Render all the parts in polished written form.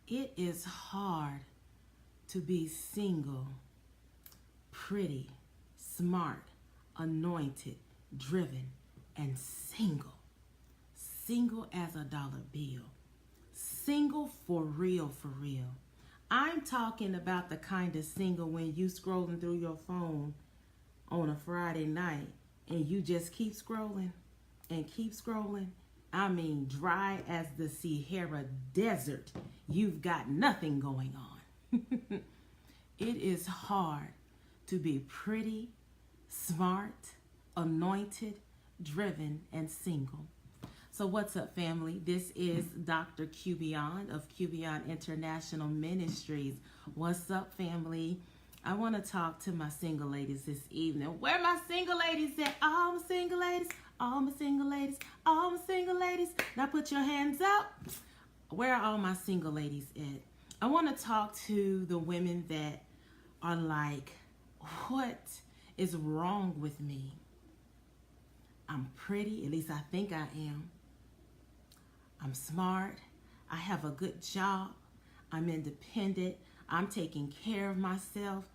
It is hard to be single, pretty, smart, anointed, driven, and single. Single as a dollar bill. Single for real, for real. I'm talking about the kind of single when you scrolling through your phone on a Friday night and you just keep scrolling and keep scrolling. I mean, dry as the Sahara Desert. You've got nothing going on. It is hard to be pretty, smart, anointed, driven, and single. So what's up, family? This is Dr. Cubion of Cubion International Ministries. What's up, family? I want to talk to my single ladies this evening. Where my single ladies at? All my single ladies, all my single ladies, all my single ladies. Now put your hands up. Where are all my single ladies at? I want to talk to the women that are like, what is wrong with me? I'm pretty, at least I think I am. I'm smart. I have a good job. I'm independent. I'm taking care of myself.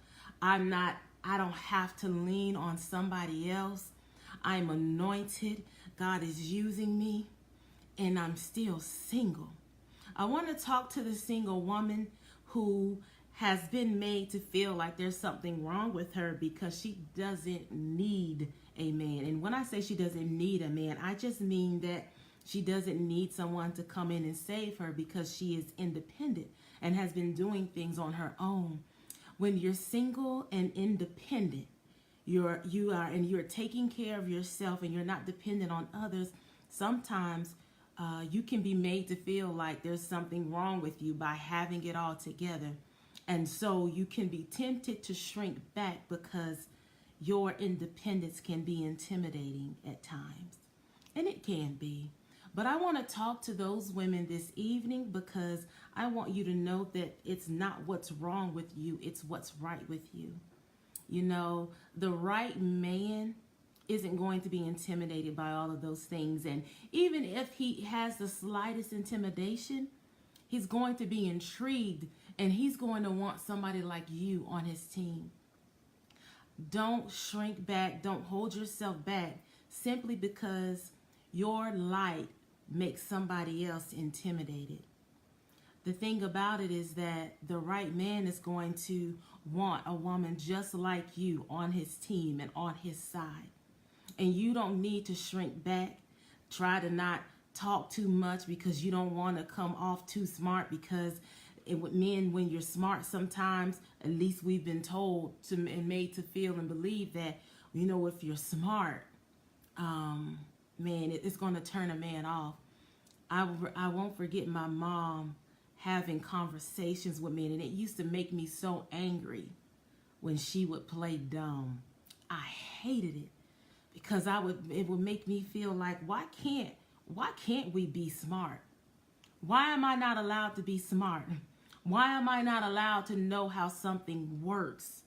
I don't have to lean on somebody else. I'm anointed. God is using me, and I'm still single. I want to talk to the single woman who has been made to feel like there's something wrong with her because she doesn't need a man. And when I say she doesn't need a man, I just mean that she doesn't need someone to come in and save her because she is independent and has been doing things on her own. When you're single and independent, you're taking care of yourself and you're not dependent on others. Sometimes you can be made to feel like there's something wrong with you by having it all together. And so you can be tempted to shrink back because your independence can be intimidating at times. And it can be. But I want to talk to those women this evening because I want you to know that it's not what's wrong with you, it's what's right with you. You know, the right man isn't going to be intimidated by all of those things. And even if he has the slightest intimidation, he's going to be intrigued and he's going to want somebody like you on his team. Don't shrink back. Don't hold yourself back simply because your light makes somebody else intimidated. The thing about it is that the right man is going to want a woman just like you on his team and on his side. And you don't need to shrink back. Try to not talk too much because you don't want to come off too smart, because with men, when you're smart, sometimes, at least we've been told and made to feel and believe that, you know, if you're smart, man, it's going to turn a man off. I won't forget my mom having conversations with me, and it used to make me so angry when she would play dumb. I hated it because it would make me feel like, why can't we be smart? Why am I not allowed to be smart? Why am I not allowed to know how something works?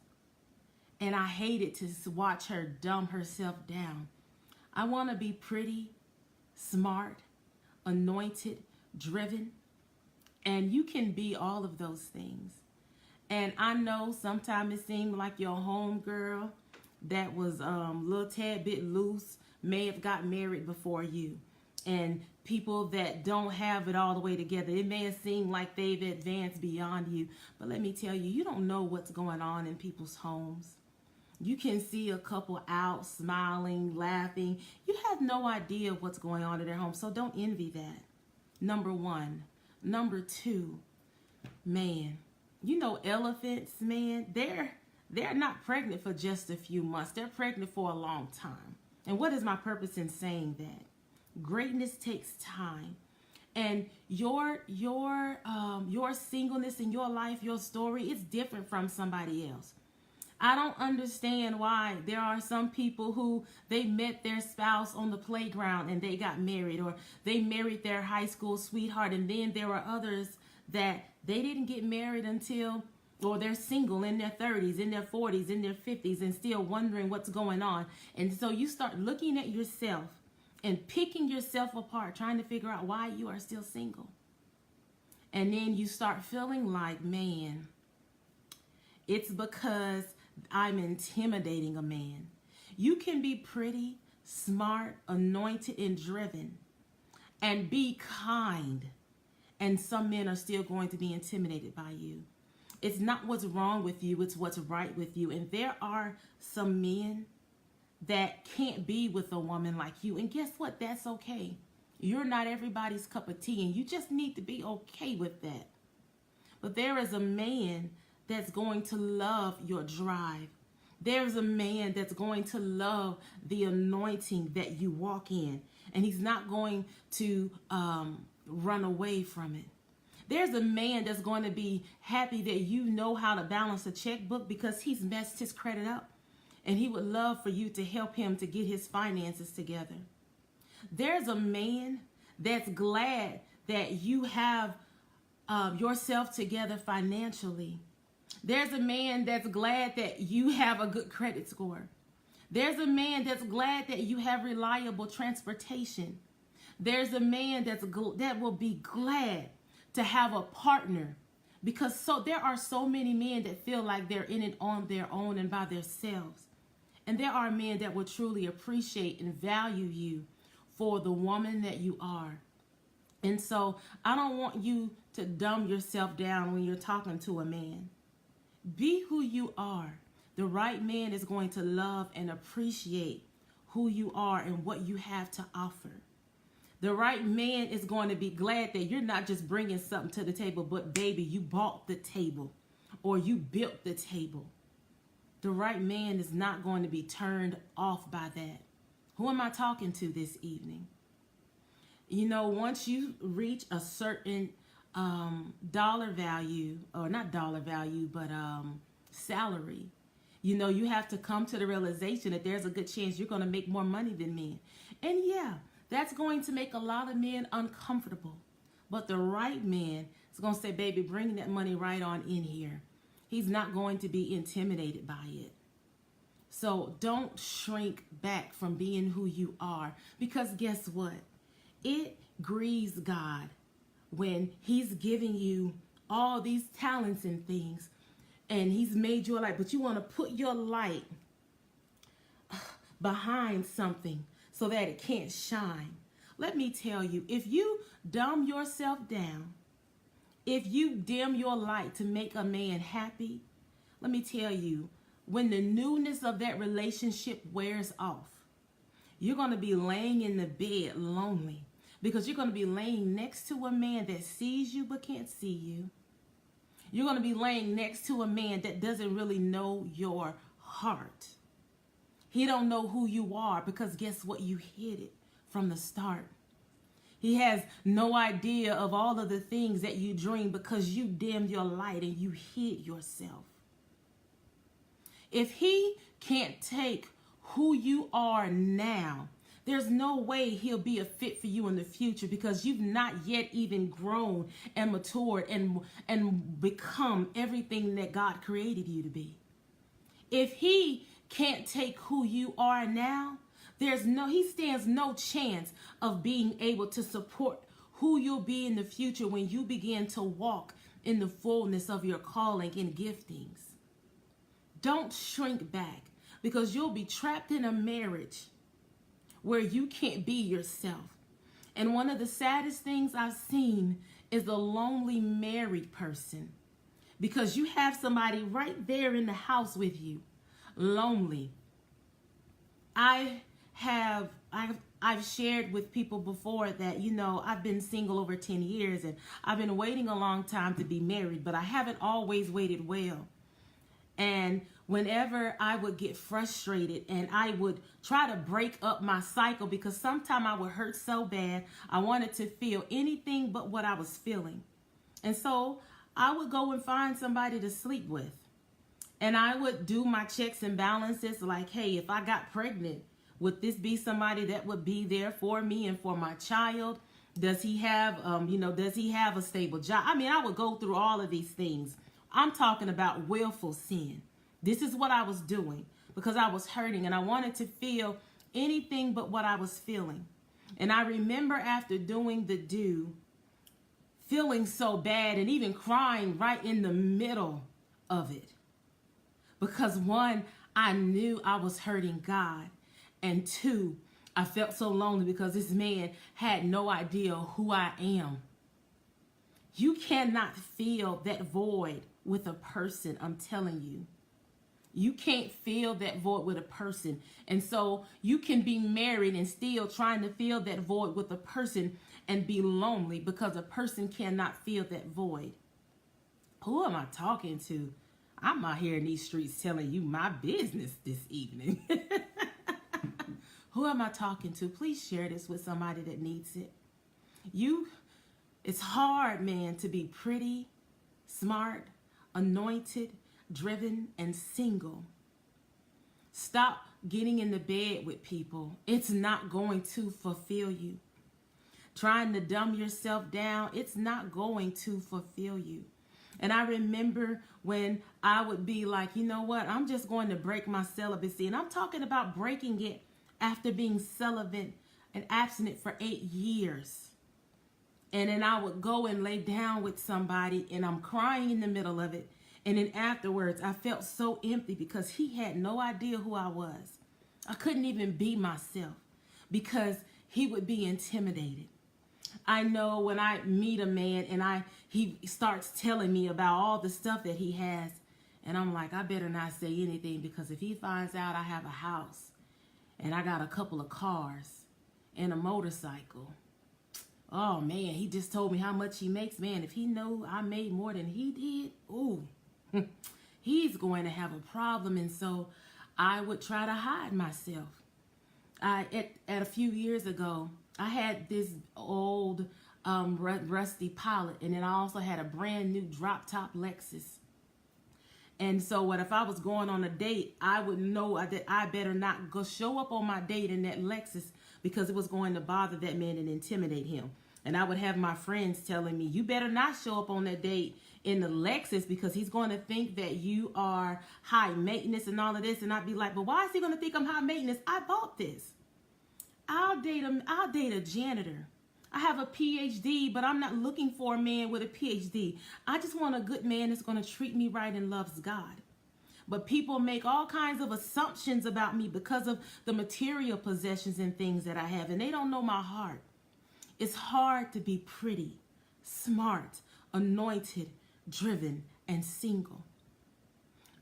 And I hated to watch her dumb herself down. I want to be pretty, smart, anointed, driven, and you can be all of those things. And I know sometimes it seemed like your homegirl that was a little tad bit loose may have got married before you. And people that don't have it all the way together, it may have seemed like they've advanced beyond you. But let me tell you, you don't know what's going on in people's homes. You can see a couple out smiling, laughing. You have no idea what's going on in their home. So don't envy that. Number one. Number two, man, you know, elephants, man, they're not pregnant for just a few months. They're pregnant for a long time. And what is my purpose in saying that? Greatness takes time. And your singleness in your life, your story, is different from somebody else. I don't understand why there are some people who they met their spouse on the playground and they got married, or they married their high school sweetheart, and then there are others that they didn't get married until, or they're single in their 30s, in their 40s, in their 50s, and still wondering what's going on. And so you start looking at yourself and picking yourself apart, trying to figure out why you are still single. And then you start feeling like, man, it's because I'm intimidating a man. You can be pretty, smart, anointed, and driven, and be kind, and some men are still going to be intimidated by you. It's not what's wrong with you, it's what's right with you. And there are some men that can't be with a woman like you. And guess what? That's okay. You're not everybody's cup of tea, and you just need to be okay with that. But there is a man that's going to love your drive. There's a man that's going to love the anointing that you walk in, and he's not going to run away from it. There's a man that's going to be happy that you know how to balance a checkbook because he's messed his credit up, and he would love for you to help him to get his finances together. There's a man that's glad that you have yourself together financially. There's a man that's glad that you have a good credit score. There's a man that's glad that you have reliable transportation. There's a man that will be glad to have a partner, because there are so many men that feel like they're in it on their own and by themselves. And there are men that will truly appreciate and value you for the woman that you are. And so I don't want you to dumb yourself down when you're talking to a man. Be who you are. The right man is going to love and appreciate who you are and what you have to offer. The right man is going to be glad that you're not just bringing something to the table, but baby, you bought the table or you built the table. The right man is not going to be turned off by that. Who am I talking to this evening? You know, once you reach a certain dollar value, or not dollar value, but salary, you know, you have to come to the realization that there's a good chance you're going to make more money than men. And yeah, that's going to make a lot of men uncomfortable. But the right man is going to say, baby, bring that money right on in here. He's not going to be intimidated by it. So don't shrink back from being who you are, because guess what? It grieves God when he's giving you all these talents and things, and he's made you a light, but you want to put your light behind something so that it can't shine. Let me tell you, if you dumb yourself down, if you dim your light to make a man happy, let me tell you, when the newness of that relationship wears off, you're going to be laying in the bed lonely, because you're going to be laying next to a man that sees you but can't see you. You're going to be laying next to a man that doesn't really know your heart. He don't know who you are, because guess what? You hid it from the start. He has no idea of all of the things that you dream because you dimmed your light and you hid yourself. If he can't take who you are now, there's no way he'll be a fit for you in the future, because you've not yet even grown and matured and become everything that God created you to be. If he can't take who you are now, he stands no chance of being able to support who you'll be in the future when you begin to walk in the fullness of your calling and giftings. Don't shrink back, because you'll be trapped in a marriage where you can't be yourself. And one of the saddest things I've seen is a lonely married person, because you have somebody right there in the house with you, lonely. I've shared with people before that, you know, I've been single over 10 years and I've been waiting a long time to be married, but I haven't always waited well. And whenever I would get frustrated and I would try to break up my cycle, because sometimes I would hurt so bad, I wanted to feel anything but what I was feeling. And so I would go and find somebody to sleep with. And I would do my checks and balances like, hey, if I got pregnant, would this be somebody that would be there for me and for my child? Does he have, does he have a stable job? I mean, I would go through all of these things. I'm talking about willful sin. This is what I was doing because I was hurting and I wanted to feel anything but what I was feeling. And I remember after doing the feeling so bad and even crying right in the middle of it. Because one, I knew I was hurting God. And two, I felt so lonely because this man had no idea who I am. You cannot fill that void with a person, I'm telling you. You can't fill that void with a person. And so you can be married and still trying to fill that void with a person and be lonely because a person cannot fill that void. Who am I talking to? I'm out here in these streets telling you my business this evening. Who am I talking to? Please share this with somebody that needs it. It's hard, man, to be pretty, smart, anointed, driven, and single. Stop getting in the bed with people. It's not going to fulfill you. Trying to dumb yourself down, it's not going to fulfill you. And I remember when I would be like, you know what, I'm just going to break my celibacy. And I'm talking about breaking it after being celibate and abstinent for 8 years. And then I would go and lay down with somebody and I'm crying in the middle of it. And then afterwards, I felt so empty because he had no idea who I was. I couldn't even be myself because he would be intimidated. I know when I meet a man and he starts telling me about all the stuff that he has, and I'm like, I better not say anything because if he finds out I have a house and I got a couple of cars and a motorcycle, oh man, he just told me how much he makes. Man, if he know I made more than he did, ooh, he's going to have a problem. And so I would try to hide myself. At a few years ago, I had this old rusty Pilot, and then I also had a brand new drop top Lexus. And so what if I was going on a date, I would know that I better not go show up on my date in that Lexus because it was going to bother that man and intimidate him. And I would have my friends telling me, you better not show up on that date in the Lexus because he's going to think that you are high maintenance and all of this. And I'd be like, but why is he going to think I'm high maintenance? I bought this. I'll date a janitor. I have a PhD, but I'm not looking for a man with a PhD. I just want a good man that's going to treat me right and loves God. But people make all kinds of assumptions about me because of the material possessions and things that I have, and they don't know my heart. It's hard to be pretty, smart, anointed, driven, and single.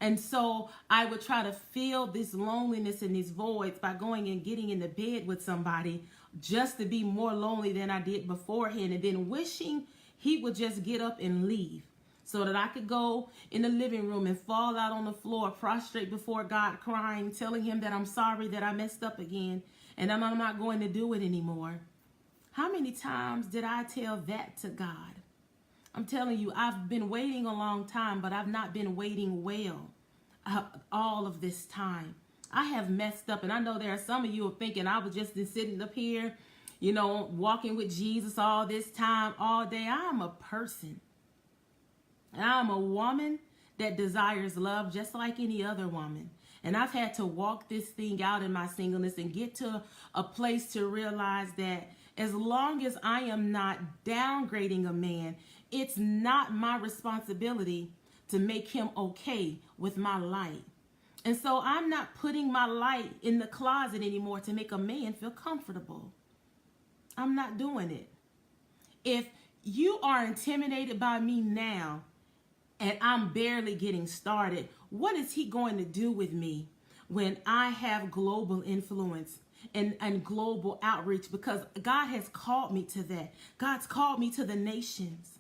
And so I would try to fill this loneliness and these voids by going and getting in the bed with somebody just to be more lonely than I did beforehand, and then wishing he would just get up and leave so that I could go in the living room and fall out on the floor, prostrate before God, crying, telling him that I'm sorry that I messed up again and I'm not going to do it anymore. How many times did I tell that to God? I'm telling you, I've been waiting a long time, but I've not been waiting well all of this time. I have messed up, and I know there are some of you are thinking I was just sitting up here, you know, walking with Jesus all this time, all day. I'm a person. I'm a woman that desires love just like any other woman. And I've had to walk this thing out in my singleness and get to a place to realize that as long as I am not downgrading a man, it's not my responsibility to make him okay with my light. And so I'm not putting my light in the closet anymore to make a man feel comfortable. I'm not doing it. If you are intimidated by me now and I'm barely getting started, what is he going to do with me when I have global influence and global outreach? Because God has called me to that. God's called me to the nations.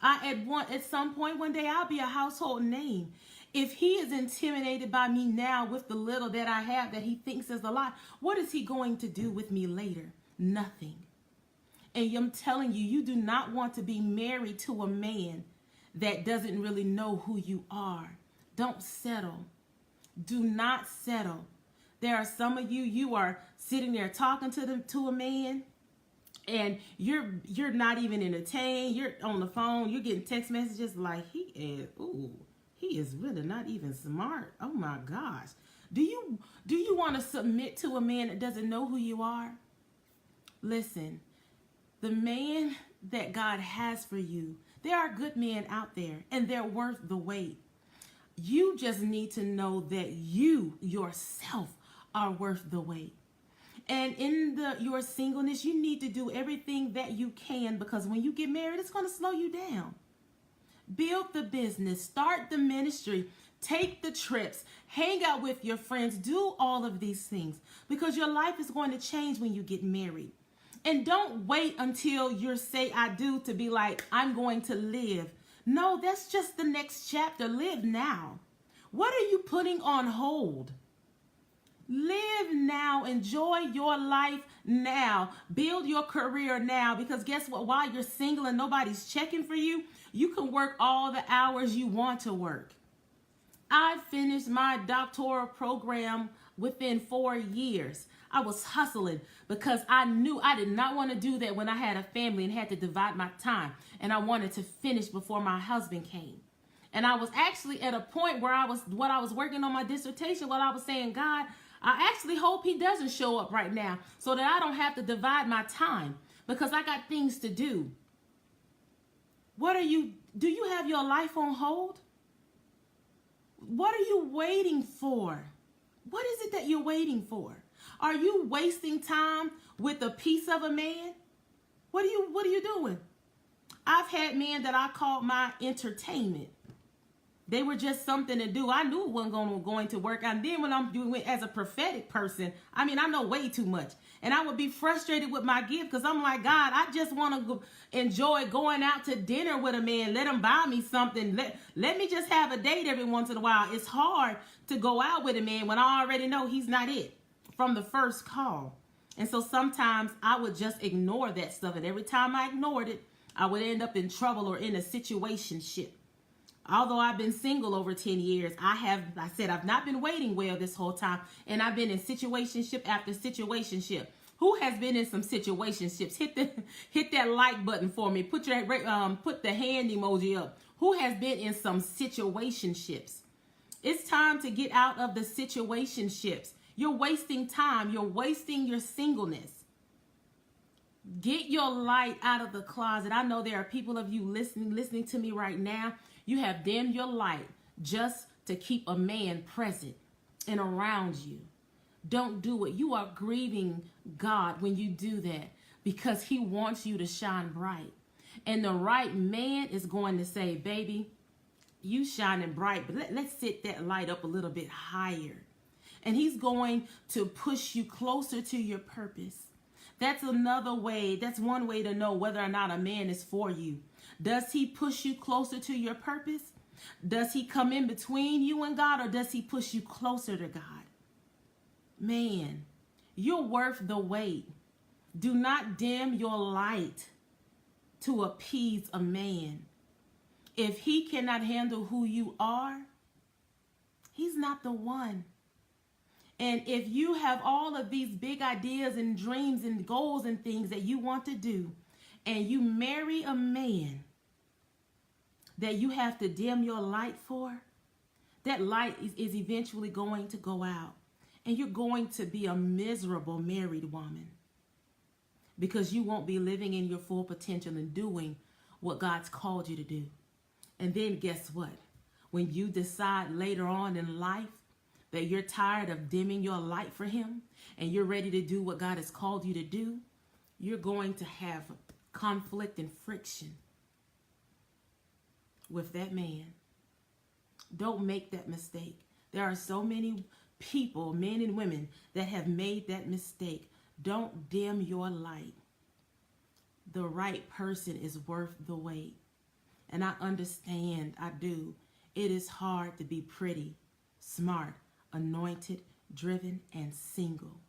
At some point one day I'll be a household name. If he is intimidated by me now with the little that I have that he thinks is a lot, what is he going to do with me later? Nothing. And I'm telling you, you do not want to be married to a man that doesn't really know who you are. Don't settle. Do not settle. There are some of you are sitting there talking to a man, and you're not even entertained. You're on the phone. You're getting text messages like he is really not even smart. Oh my gosh. Do you want to submit to a man that doesn't know who you are? Listen, the man that God has for you. There are good men out there, and they're worth the wait. You just need to know that you yourself are worth the wait. And in your singleness, you need to do everything that you can, because when you get married, it's going to slow you down. Build the business, start the ministry, take the trips, hang out with your friends, do all of these things, because your life is going to change when you get married. And don't wait until you say I do to be like, I'm going to live. No, that's just the next chapter. Live now. What are you putting on hold? Live now. Enjoy your life now. Build your career now, because guess what? While you're single and nobody's checking for you, you can work all the hours you want to work. I finished my doctoral program within 4 years. I was hustling because I knew I did not want to do that when I had a family and had to divide my time. And I wanted to finish before my husband came. And I was actually at a point where I was working on my dissertation, while I was saying, God, I actually hope he doesn't show up right now so that I don't have to divide my time, because I got things to do. Do you have your life on hold? What are you waiting for? What is it that you're waiting for? Are you wasting time with a piece of a man? What are you doing? I've had men that I called my entertainment. They were just something to do. I knew it wasn't going to work. And then when I'm doing it as a prophetic person, I know way too much. And I would be frustrated with my gift, because I'm like, God, I just want to enjoy going out to dinner with a man. Let him buy me something. Let me just have a date every once in a while. It's hard to go out with a man when I already know he's not it from the first call. And so sometimes I would just ignore that stuff. And every time I ignored it, I would end up in trouble or in a situationship. Although I've been single over 10 years, I've not been waiting well this whole time. And I've been in situationship after situationship. Who has been in some situationships? Hit that like button for me. Put the hand emoji up. Who has been in some situationships? It's time to get out of the situationships. You're wasting time. You're wasting your singleness. Get your light out of the closet. I know there are people of you listening to me right now. You have dimmed your light just to keep a man present and around you. Don't do it. You are grieving God when you do that, because he wants you to shine bright. And the right man is going to say, baby, you shining bright, but let's set that light up a little bit higher. And he's going to push you closer to your purpose. That's another way. That's one way to know whether or not a man is for you. Does he push you closer to your purpose? Does he come in between you and God, or does he push you closer to God? Man, you're worth the wait. Do not dim your light to appease a man. If he cannot handle who you are, he's not the one. And if you have all of these big ideas and dreams and goals and things that you want to do, and you marry a man that you have to dim your light for, that light is eventually going to go out. And you're going to be a miserable married woman, because you won't be living in your full potential and doing what God's called you to do. And then guess what? When you decide later on in life that you're tired of dimming your light for him and you're ready to do what God has called you to do, you're going to have conflict and friction with that man. Don't make that mistake. There are so many people, men and women, that have made that mistake. Don't dim your light. The right person is worth the wait. And I understand, I do. It is hard to be pretty, smart, anointed, driven, and single.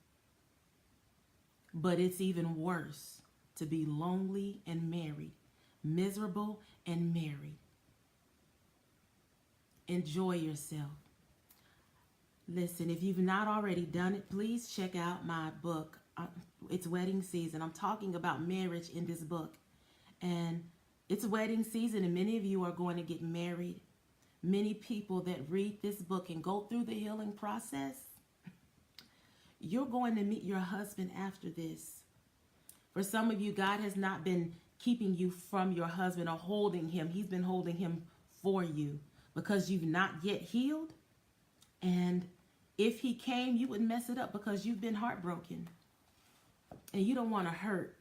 But it's even worse to be lonely and married, miserable and married. Enjoy yourself. Listen, if you've not already done it, please check out my book. It's wedding season. I'm talking about marriage in this book. And it's wedding season, and many of you are going to get married. Many people that read this book and go through the healing process, you're going to meet your husband after this. For some of you, God has not been keeping you from your husband or holding him. He's been holding him for you because you've not yet healed. And if he came, you would mess it up because you've been heartbroken. And you don't want to hurt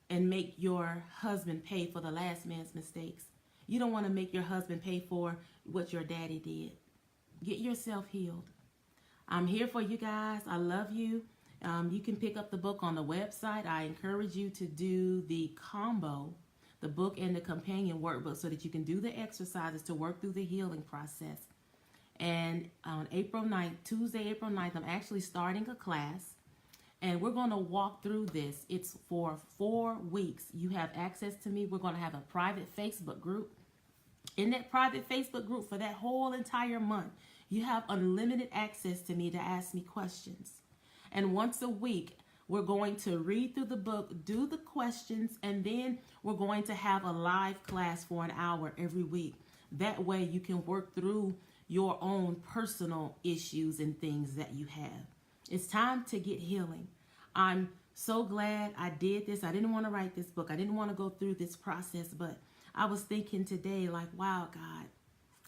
and make your husband pay for the last man's mistakes. You don't want to make your husband pay for what your daddy did. Get yourself healed. I'm here for you guys. I love you. You can pick up the book on the website. I encourage you to do the combo, the book and the companion workbook, so that you can do the exercises to work through the healing process. And on April 9th, Tuesday, April 9th, I'm actually starting a class. And we're going to walk through this. It's for 4 weeks. You have access to me. We're going to have a private Facebook group. In that private Facebook group for that whole entire month, you have unlimited access to me to ask me questions. And once a week, we're going to read through the book, do the questions, and then we're going to have a live class for an hour every week. That way you can work through your own personal issues and things that you have. It's time to get healing. I'm so glad I did this. I didn't want to write this book. I didn't want to go through this process, but I was thinking today, like, wow, God,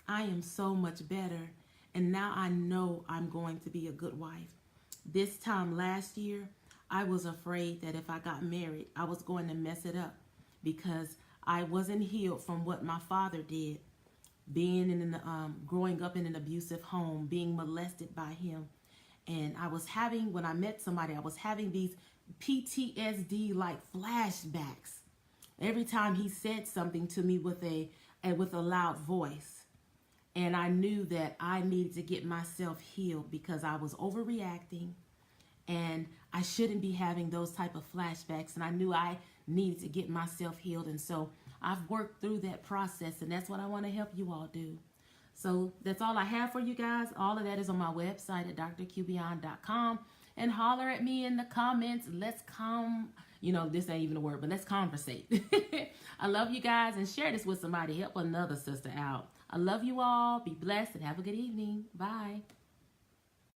I am so much better. And now I know I'm going to be a good wife. This time last year, I was afraid that if I got married, I was going to mess it up because I wasn't healed from what my father did, being in growing up in an abusive home, being molested by him. And I was having, when I met somebody, I was having these PTSD-like flashbacks every time he said something to me with a loud voice. And I knew that I needed to get myself healed because I was overreacting and I shouldn't be having those type of flashbacks. And I knew I needed to get myself healed. And so I've worked through that process, and that's what I want to help you all do. So that's all I have for you guys. All of that is on my website at drqbeyond.com. And holler at me in the comments. Let's this ain't even a word, but let's conversate. I love you guys, and share this with somebody. Help another sister out. I love you all. Be blessed and have a good evening. Bye.